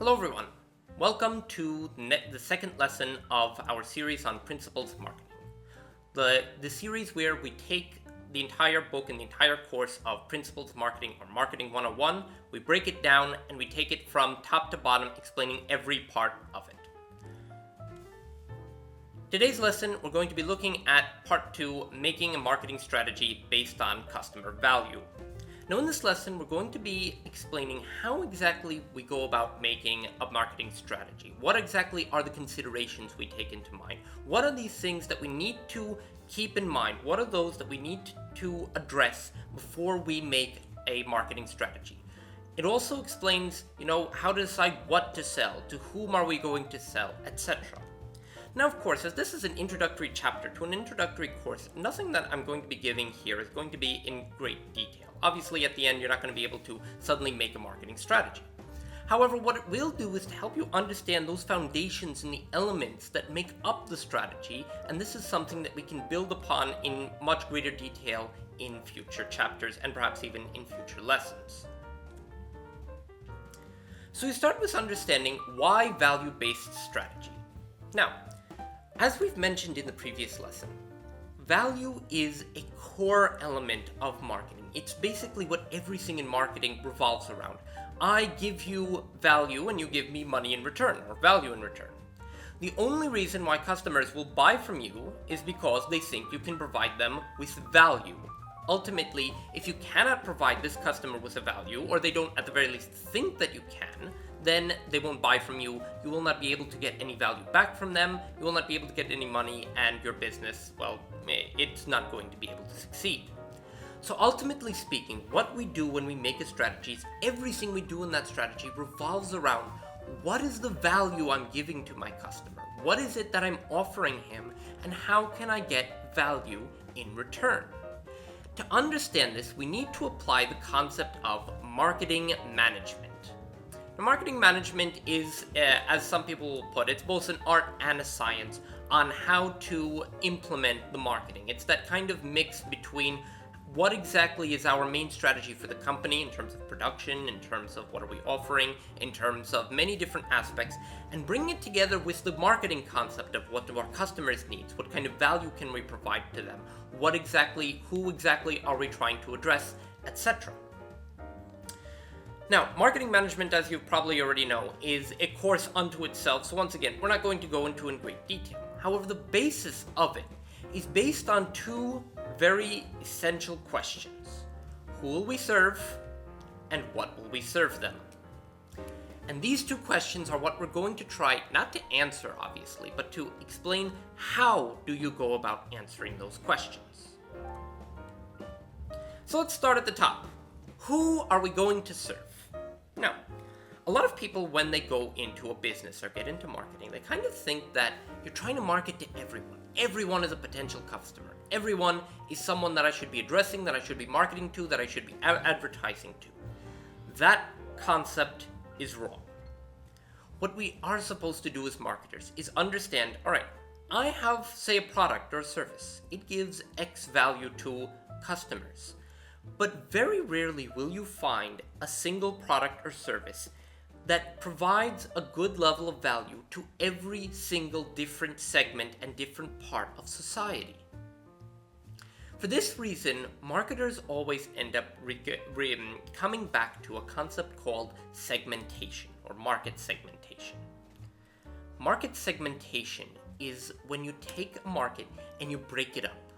Hello everyone, welcome to the second lesson of our series on principles of marketing. The series where we take the entire book and the entire course of Principles of Marketing or Marketing 101, we break it down and we take it from top to bottom, explaining every part of it. Today's lesson, we're going to be looking at part 2, making a marketing strategy based on customer value. Now in this lesson, we're going to be explaining how exactly we go about making a marketing strategy. What exactly are the considerations we take into mind? What are these things that we need to keep in mind? What are those that we need to address before we make a marketing strategy? It also explains, how to decide what to sell, to whom are we going to sell, etc. Now, of course, as this is an introductory chapter to an introductory course, nothing that I'm going to be giving here is going to be in great detail. Obviously, at the end, you're not going to be able to suddenly make a marketing strategy. However, what it will do is to help you understand those foundations and the elements that make up the strategy, and this is something that we can build upon in much greater detail in future chapters and perhaps even in future lessons. So we start with understanding why value-based strategy. Now, as we've mentioned in the previous lesson, value is a core element of marketing. It's basically what everything in marketing revolves around. I give you value and you give me money in return, or value in return. The only reason why customers will buy from you is because they think you can provide them with value. Ultimately, if you cannot provide this customer with a value, or they don't at the very least think that you can, then they won't buy from you. You will not be able to get any value back from them. You will not be able to get any money, and your business, it's not going to be able to succeed. So ultimately speaking, what we do when we make a strategy is everything we do in that strategy revolves around what is the value I'm giving to my customer? What is it that I'm offering him? And how can I get value in return? To understand this, we need to apply the concept of marketing management. Now, marketing management is, as some people will put it, it's both an art and a science on how to implement the marketing. It's that kind of mix between what exactly is our main strategy for the company in terms of production, in terms of what are we offering, in terms of many different aspects, and bring it together with the marketing concept of what do our customers need, what kind of value can we provide to them, who exactly are we trying to address, etc. Now, marketing management, as you probably already know, is a course unto itself, so once again, we're not going to go into in great detail. However, the basis of it is based on two very essential questions. Who will we serve, and what will we serve them? And these two questions are what we're going to try not to answer, obviously, but to explain how do you go about answering those questions. So let's start at the top. Who are we going to serve? Now, a lot of people, when they go into a business or get into marketing, they kind of think that you're trying to market to everyone. Everyone is a potential customer. Everyone is someone that I should be addressing, that I should be marketing to, that I should be advertising to. That concept is wrong. What we are supposed to do as marketers is understand, all right, I have, say, a product or a service. It gives X value to customers. But very rarely will you find a single product or service that provides a good level of value to every single different segment and different part of society. For this reason, marketers always end up coming back to a concept called segmentation or market segmentation. Market segmentation is when you take a market and you break it up.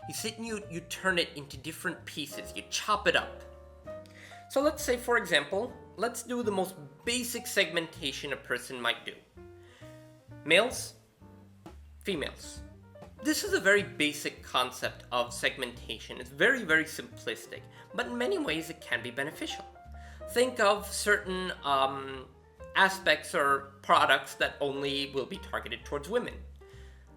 You sit and you turn it into different pieces, you chop it up. So let's say, for example, let's do the most basic segmentation a person might do. Males, females. This is a very basic concept of segmentation. It's very, very simplistic, but in many ways it can be beneficial. Think of certain aspects or products that only will be targeted towards women.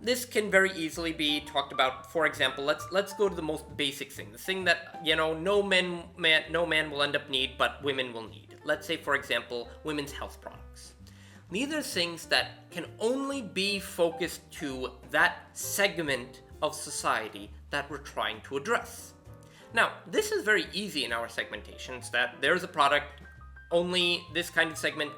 This can very easily be talked about. For example, let's go to the most basic thing, the thing that no man will end up need, but women will need. Let's say, for example, women's health products. These are things that can only be focused to that segment of society that we're trying to address. Now, this is very easy in our segmentations, that there's a product only this kind of segment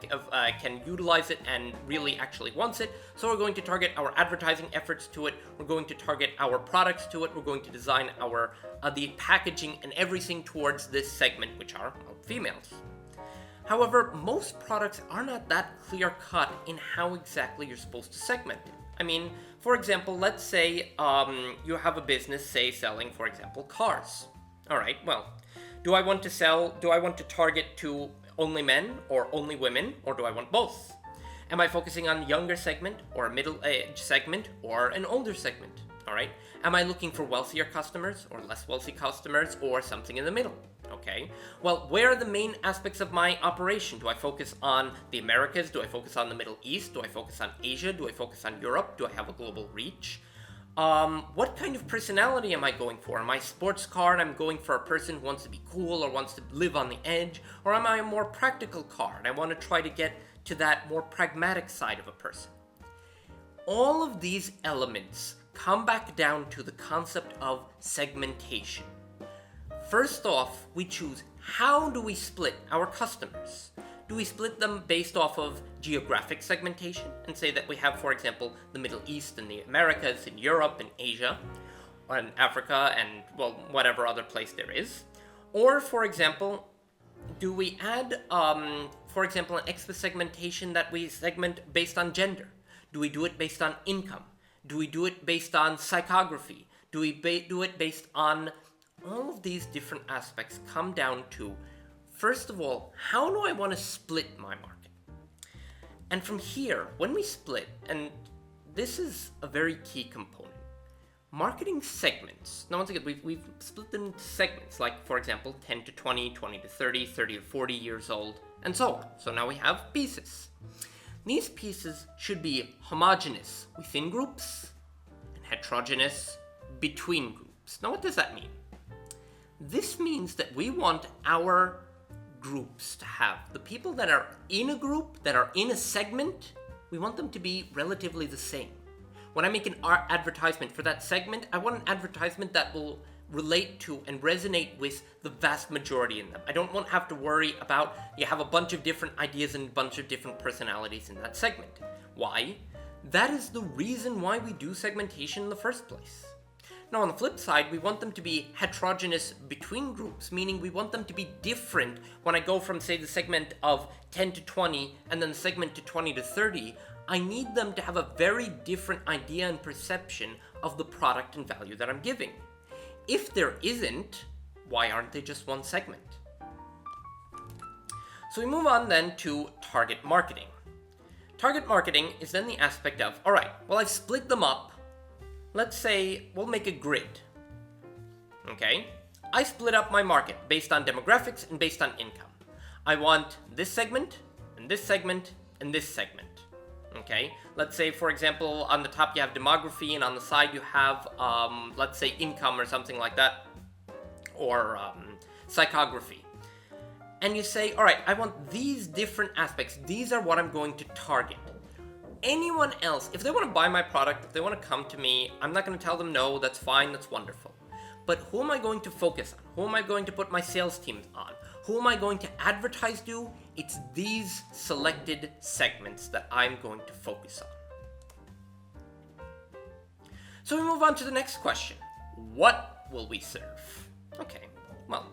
can utilize it and really actually wants it. So we're going to target our advertising efforts to it. We're going to target our products to it. We're going to design our the packaging and everything towards this segment, which are females. However, most products are not that clear-cut in how exactly you're supposed to segment it. I mean, for example, let's say you have a business, say, selling, for example, cars. All right, well, do I want to target to only men or only women, or do I want both? Am I focusing on a younger segment or a middle-aged segment or an older segment? All right, am I looking for wealthier customers or less wealthy customers or something in the middle? Okay, well, where are the main aspects of my operation? Do I focus on the Americas? Do I focus on the Middle East? Do I focus on Asia? Do I focus on Europe? Do I have a global reach? What kind of personality am I going for? Am I a sports car and I'm going for a person who wants to be cool or wants to live on the edge? Or am I a more practical car and I want to try to get to that more pragmatic side of a person? All of these elements come back down to the concept of segmentation. First off, we choose how do we split our customers. Do we split them based off of geographic segmentation and say that we have, for example, the Middle East and the Americas and Europe and Asia and Africa and, well, whatever other place there is? Or, for example, do we add, for example, an extra segmentation that we segment based on gender? Do we do it based on income? Do we do it based on psychography? Do we do it based on... All of these different aspects come down to, first of all, how do I want to split my market? And from here, when we split, and this is a very key component, marketing segments. Now, once again, we've split them into segments, like, for example, 10 to 20, 20 to 30, 30 to 40 years old, and so on. So now we have pieces. These pieces should be homogeneous within groups and heterogeneous between groups. Now, what does that mean? This means that we want our groups to have, the people that are in a group, that are in a segment, we want them to be relatively the same. When I make an advertisement for that segment, I want an advertisement that will relate to and resonate with the vast majority in them. I don't want to have to worry about you have a bunch of different ideas and a bunch of different personalities in that segment. Why? That is the reason why we do segmentation in the first place. Now, on the flip side, we want them to be heterogeneous between groups, meaning we want them to be different when I go from, say, the segment of 10 to 20 and then the segment to 20 to 30. I need them to have a very different idea and perception of the product and value that I'm giving. If there isn't, why aren't they just one segment? So we move on then to target marketing. Target marketing is then the aspect of, all right, well, I've split them up. Let's say we'll make a grid. Okay? I split up my market based on demographics and based on income. I want this segment, and this segment, and this segment. Okay? Let's say, for example, on the top you have demography, and on the side you have, let's say, income or something like that, or psychography. And you say, all right, I want these different aspects. These are what I'm going to target. Anyone else, if they want to buy my product, if they want to come to me, I'm not going to tell them no, that's fine, that's wonderful. But who am I going to focus on? Who am I going to put my sales teams on? Who am I going to advertise to? It's these selected segments that I'm going to focus on. So we move on to the next question. What will we serve? Okay, well,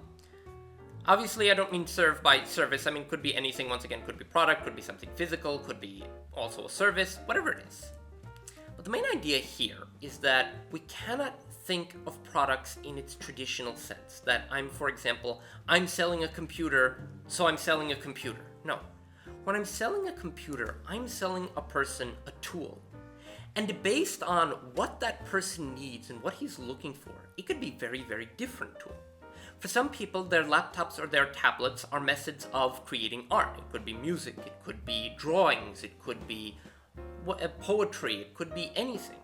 obviously, I don't mean serve by service. I mean, could be anything. Once again, could be product, could be something physical, could be also a service, whatever it is. But the main idea here is that we cannot think of products in its traditional sense. That for example, I'm selling a computer, so I'm selling a computer. No. When I'm selling a computer, I'm selling a person a tool. And based on what that person needs and what he's looking for, it could be very, very different tool. For some people, their laptops or their tablets are methods of creating art. It could be music, it could be drawings, it could be poetry, it could be anything.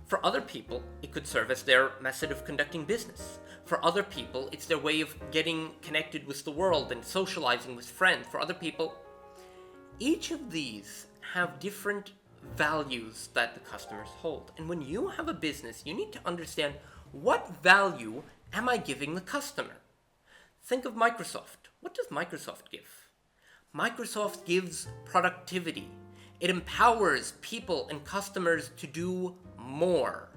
For other people, it could serve as their method of conducting business. For other people, it's their way of getting connected with the world and socializing with friends. For other people, each of these have different values that the customers hold. And when you have a business, you need to understand what value am I giving the customer? Think of Microsoft. What does Microsoft give? Microsoft gives productivity. It empowers people and customers to do more.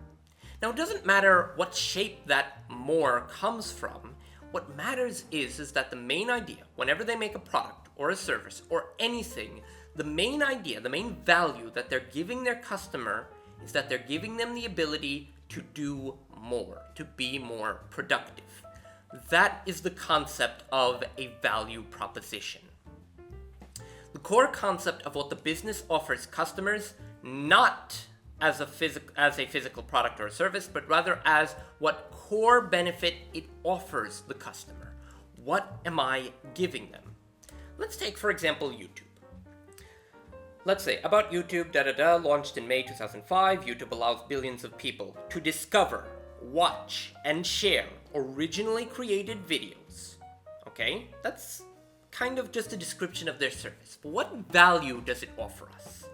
Now, it doesn't matter what shape that more comes from. What matters is that the main idea, whenever they make a product or a service or anything, the main idea, the main value that they're giving their customer is that they're giving them the ability to do more, to be more productive. That is the concept of a value proposition. The core concept of what the business offers customers, not as a physical product or a service, but rather as what core benefit it offers the customer. What am I giving them? Let's take, for example, YouTube. Let's say, about YouTube, launched in May 2005, YouTube allows billions of people to discover, watch, and share originally created videos. Okay? That's kind of just a description of their service. But what value does it offer us?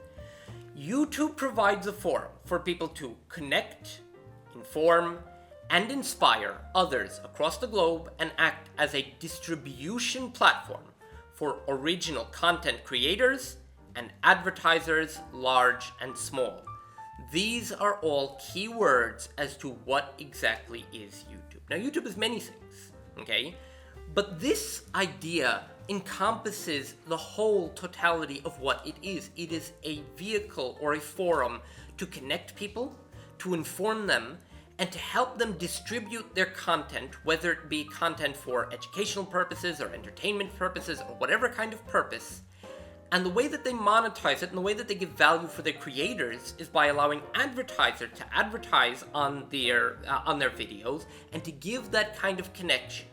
YouTube provides a forum for people to connect, inform, and inspire others across the globe and act as a distribution platform for original content creators and advertisers, large and small. These are all key words as to what exactly is YouTube. Now, YouTube is many things, okay? But this idea encompasses the whole totality of what it is. It is a vehicle or a forum to connect people, to inform them, and to help them distribute their content, whether it be content for educational purposes or entertainment purposes or whatever kind of purpose. And the way that they monetize it and the way that they give value for their creators is by allowing advertisers to advertise on their videos and to give that kind of connection.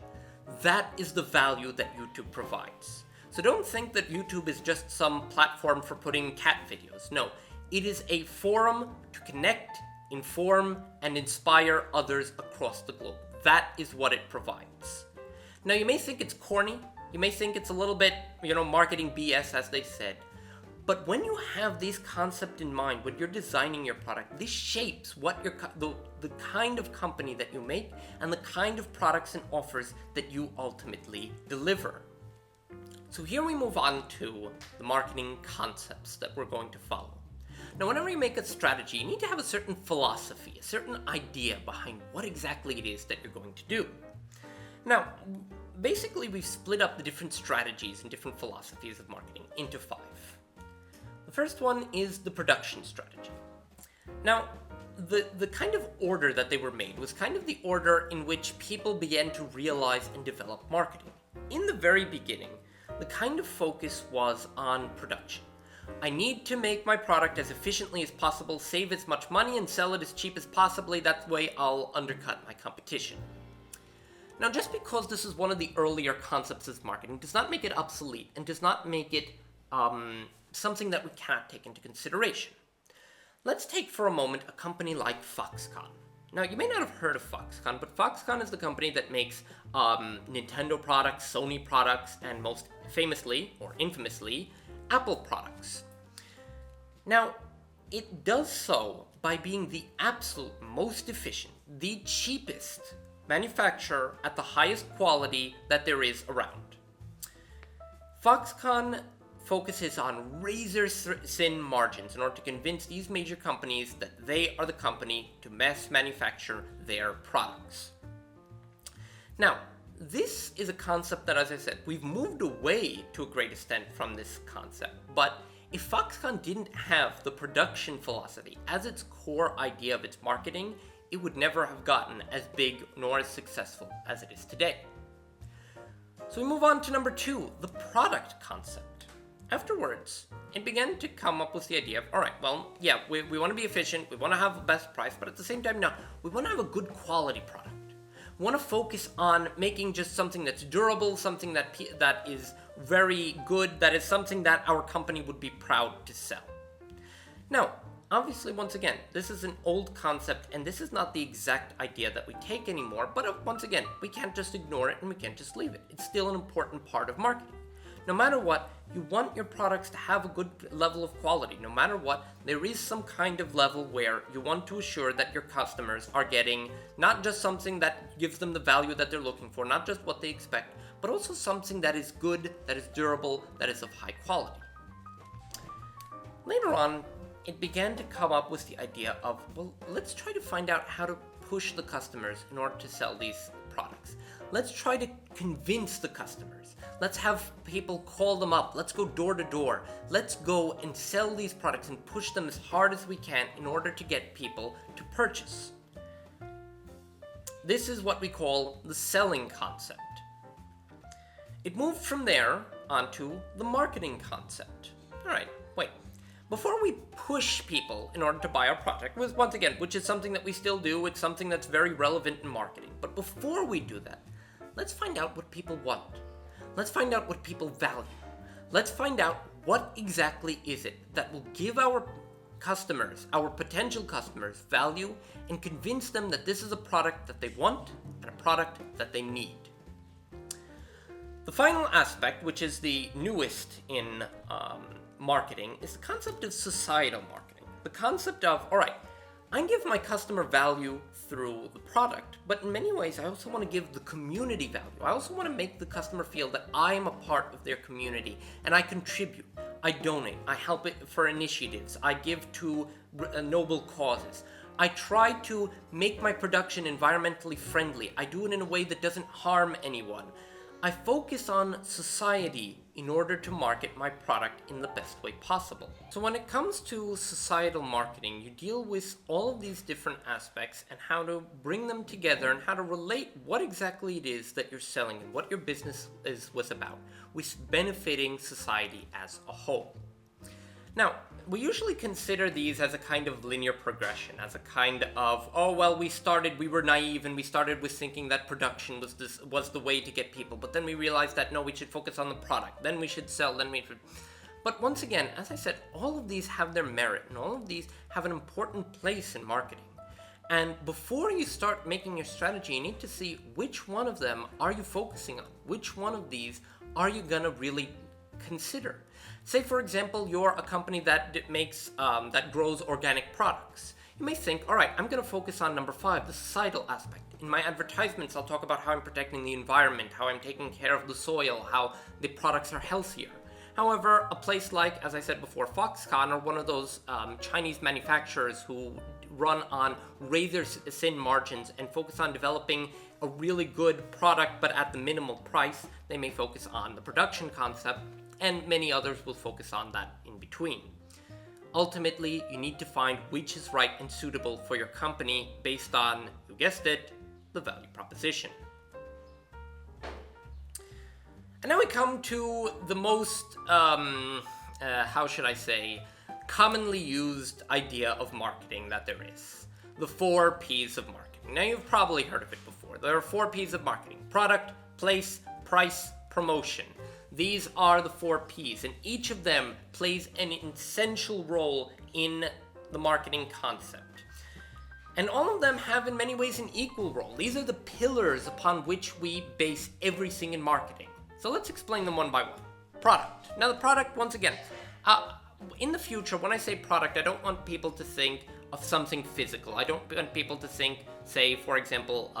That is the value that YouTube provides. So don't think that YouTube is just some platform for putting cat videos. No, it is a forum to connect, inform, and inspire others across the globe. That is what it provides. Now, you may think it's corny. You may think it's a little bit, marketing BS, as they said. But when you have these concepts in mind, when you're designing your product, this shapes what the kind of company that you make and the kind of products and offers that you ultimately deliver. So here we move on to the marketing concepts that we're going to follow. Now, whenever you make a strategy, you need to have a certain philosophy, a certain idea behind what exactly it is that you're going to do. Now, basically, we've split up the different strategies and different philosophies of marketing into 5. The first one is the production strategy. Now, the kind of order that they were made was kind of the order in which people began to realize and develop marketing. In the very beginning, the kind of focus was on production. I need to make my product as efficiently as possible, save as much money, and sell it as cheap as possibly. That way I'll undercut my competition. Now, just because this is one of the earlier concepts of marketing does not make it obsolete and does not make it something that we cannot take into consideration. Let's take for a moment a company like Foxconn. Now, you may not have heard of Foxconn, but Foxconn is the company that makes Nintendo products, Sony products, and most famously, or infamously, Apple products. Now, it does so by being the absolute most efficient, the cheapest manufacturer at the highest quality that there is around. Foxconn focuses on razor-thin margins in order to convince these major companies that they are the company to mass manufacture their products. Now, this is a concept that, as I said, we've moved away to a great extent from this concept, but if Foxconn didn't have the production philosophy as its core idea of its marketing, it would never have gotten as big nor as successful as it is today. So we move on to number 2, the product concept. Afterwards, it began to come up with the idea of, all right, well, yeah, we want to be efficient, we want to have the best price, but at the same time, no, we want to have a good quality product. We want to focus on making just something that's durable, something that is very good, that is something that our company would be proud to sell. Now, obviously, once again, this is an old concept, and this is not the exact idea that we take anymore, but once again, we can't just ignore it and we can't just leave it. It's still an important part of marketing. No matter what, you want your products to have a good level of quality. No matter what, there is some kind of level where you want to assure that your customers are getting not just something that gives them the value that they're looking for, not just what they expect, but also something that is good, that is durable, that is of high quality. Later on, it began to come up with the idea of, well, let's try to find out how to push the customers in order to sell these products. Let's try to convince the customers. Let's have people call them up. Let's go door to door. Let's go and sell these products and push them as hard as we can in order to get people to purchase. This is what we call the selling concept. It moved from there onto the marketing concept. All right, wait. Before we push people in order to buy our product, once again, which is something that we still do, it's something that's very relevant in marketing. But before we do that, let's find out what people want. Let's find out what people value. Let's find out what exactly is it that will give our customers, our potential customers, value and convince them that this is a product that they want and a product that they need. The final aspect, which is the newest in marketing, is the concept of societal marketing. The concept of, all right, I give my customer value through the product, but in many ways I also want to give the community value. I also want to make the customer feel that I am a part of their community and I contribute, I donate, I help it for initiatives, I give to noble causes. I try to make my production environmentally friendly. I do it in a way that doesn't harm anyone. I focus on society in order to market my product in the best way possible. So when it comes to societal marketing, you deal with all of these different aspects and how to bring them together and how to relate what exactly it is that you're selling and what your business was about, with benefiting society as a whole. Now, we usually consider these as a kind of linear progression, as a kind of, oh, well, we were naive and we started with thinking that production was the way to get people, but then we realized that, no, we should focus on the product, then we should sell, then we should... But once again, as I said, all of these have their merit, and all of these have an important place in marketing. And before you start making your strategy, you need to see which one of them are you focusing on, which one of these are you gonna really consider. Say, for example, you're a company that grows organic products. You may think, all right, I'm going to focus on number 5, the societal aspect. In my advertisements, I'll talk about how I'm protecting the environment, how I'm taking care of the soil, how the products are healthier. However, a place like, as I said before, Foxconn, or one of those Chinese manufacturers who run on razor-thin margins and focus on developing a really good product but at the minimal price, they may focus on the production concept, and many others will focus on that in between. Ultimately, you need to find which is right and suitable for your company based on, you guessed it, the value proposition. And now we come to the most, commonly used idea of marketing that there is. The 4 P's of marketing. Now, you've probably heard of it before. There are 4 P's of marketing: product, place, price, promotion. These are the 4 P's, and each of them plays an essential role in the marketing concept. And all of them have in many ways an equal role. These are the pillars upon which we base everything in marketing. So let's explain them one by one. Product. Now the product, once again, in the future, when I say product, I don't want people to think of something physical. I don't want people to think, say, for example,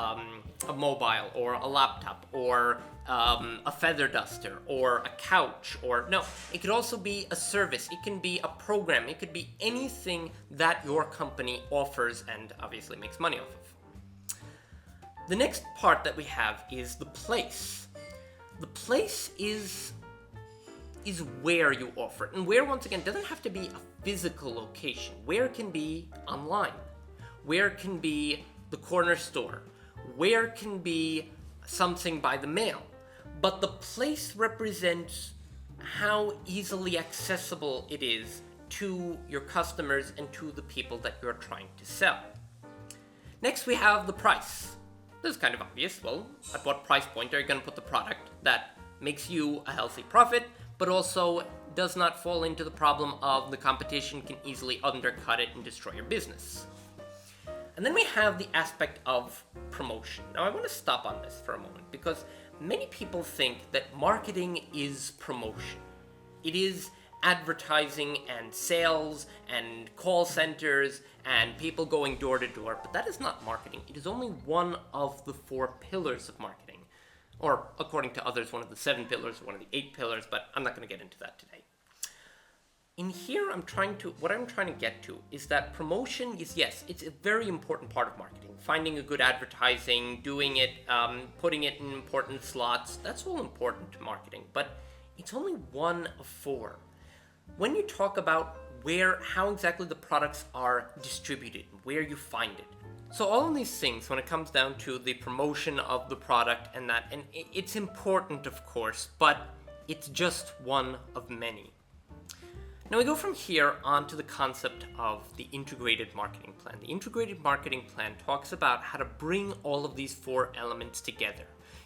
a mobile or a laptop or a feather duster or a couch, or no, it could also be a service, it can be a program, it could be anything that your company offers and obviously makes money off of. The next part that we have is the place. The place is where you offer it, and where, once again, doesn't have to be a physical location. Where can be online, where can be the corner store, where can be something by the mail. But the place represents how easily accessible it is to your customers and to the people that you're trying to sell. Next, we have the price. This is kind of obvious. Well, at what price point are you going to put the product that makes you a healthy profit, but also does not fall into the problem of the competition can easily undercut it and destroy your business? And then we have the aspect of promotion. Now, I want to stop on this for a moment because many people think that marketing is promotion. It is advertising and sales and call centers and people going door to door, but that is not marketing. It is only one of the 4 pillars of marketing. or according to others, one of the 7 pillars or one of the 8 pillars, but I'm not going to get into that today. In here, what I'm trying to get to is that promotion is, yes, it's a very important part of marketing. Finding a good advertising, doing it, putting it in important slots, that's all important to marketing, but it's only one of 4. When you talk about how exactly the products are distributed, where you find it. So all of these things, when it comes down to the promotion of the product and it's important, of course, but it's just one of many. Now we go from here on to the concept of the integrated marketing plan. The integrated marketing plan talks about how to bring all of these 4 elements together.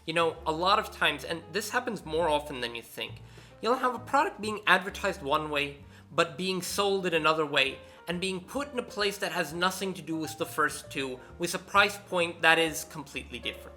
A lot of times, and this happens more often than you think, you'll have a product being advertised one way, but being sold in another way, and being put in a place that has nothing to do with the first 2, with a price point that is completely different.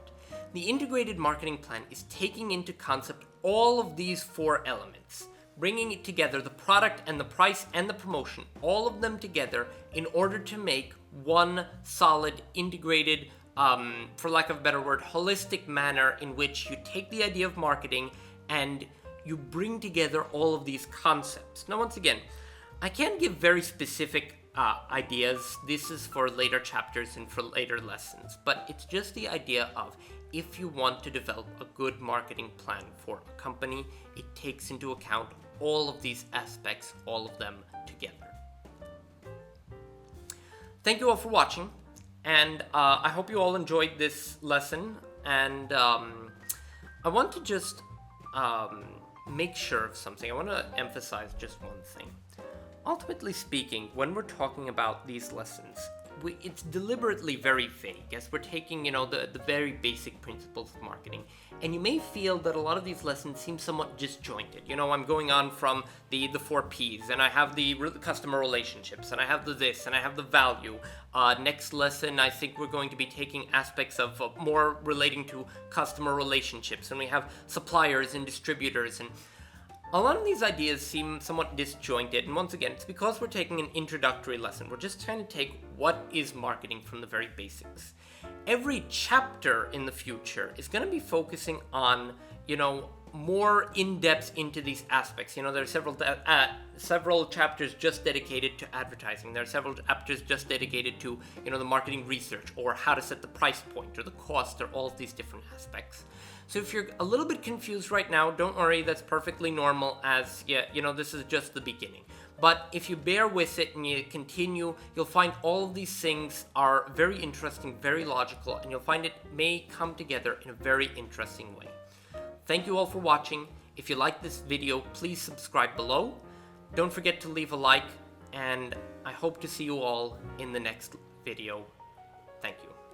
The integrated marketing plan is taking into concept all of these 4 elements, bringing it together, the product and the price and the promotion, all of them together in order to make one solid, integrated, for lack of a better word, holistic manner in which you take the idea of marketing and you bring together all of these concepts. Now, once again, I can't give very specific ideas. This is for later chapters and for later lessons, but it's just the idea of if you want to develop a good marketing plan for a company, it takes into account all of these aspects, all of them together. Thank you all for watching, and I hope you all enjoyed this lesson, and I want to just make sure of something. I want to emphasize just one thing. Ultimately speaking, when we're talking about these lessons, it's deliberately very vague, as we're taking, the very basic principles of marketing. And you may feel that a lot of these lessons seem somewhat disjointed. I'm going on from the 4 Ps, and I have the customer relationships, and I have the this, and I have the value. Next lesson, I think we're going to be taking aspects of more relating to customer relationships, and we have suppliers and distributors, and a lot of these ideas seem somewhat disjointed, and once again, it's because we're taking an introductory lesson. We're just trying to take what is marketing from the very basics. Every chapter in the future is going to be focusing on, more in-depth into these aspects. There are several chapters just dedicated to advertising. There are several chapters just dedicated to, the marketing research, or how to set the price point, or the cost, or all of these different aspects. So if you're a little bit confused right now, don't worry, that's perfectly normal, as, this is just the beginning. But if you bear with it and you continue, you'll find all of these things are very interesting, very logical, and you'll find it may come together in a very interesting way. Thank you all for watching. If you like this video, please subscribe below. Don't forget to leave a like, and I hope to see you all in the next video. Thank you.